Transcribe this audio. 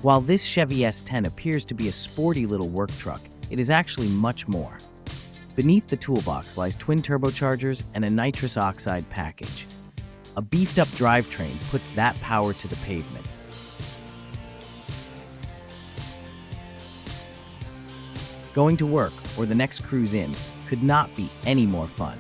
While this Chevy S10 appears to be a sporty little work truck, it is actually much more. Beneath the toolbox lies twin turbochargers and a nitrous oxide package. A beefed-up drivetrain puts that power to the pavement. Going to work or the next cruise in could not be any more fun.